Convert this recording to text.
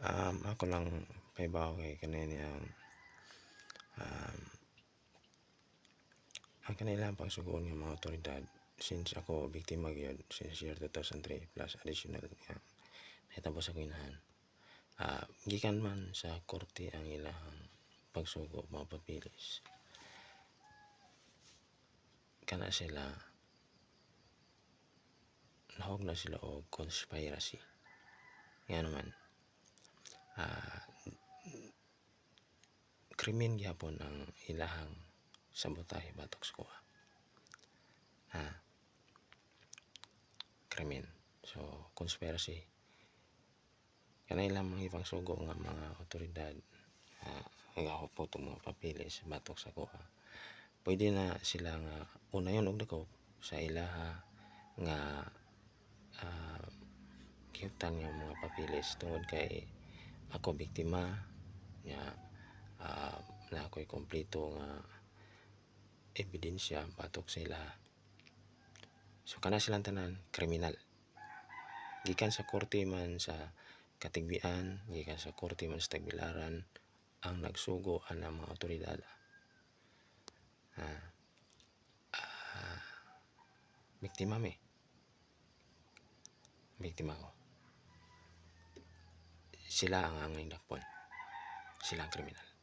Ako lang paibaw kay kanini ang kanilang pagsugon ng mga otoridad since ako biktima gyud since year 2003 plus additional nga nahitabo sa inahan. Gikan man sa korte ang ilang pagsugo mga papilis. Kana sila nahog na sila og conspiracy. Nga naman krimen gyapon ang ilahang sabotahe batok sa kuha. Krimen. So, conspiracy. Kanay lang mga ibang sugo nga mga otoridad nagahupot ang mga papilis batok sa kuha. Pwede na sila nga unayon og dako sa ilaha nga kiyutan nga mga papilis tungod kay ako biktima nga na ako'y kompleto nga ebidensya batok sa ilaha. So kana silang tanan kriminal. Gikan sa korte man sa katigbian, gikan sa korte man sa tagbilaran ang nagsugo ang mga otoridad. Biktima mi. Biktima ko. Sila ang angay dakpon. Sila ang kriminal.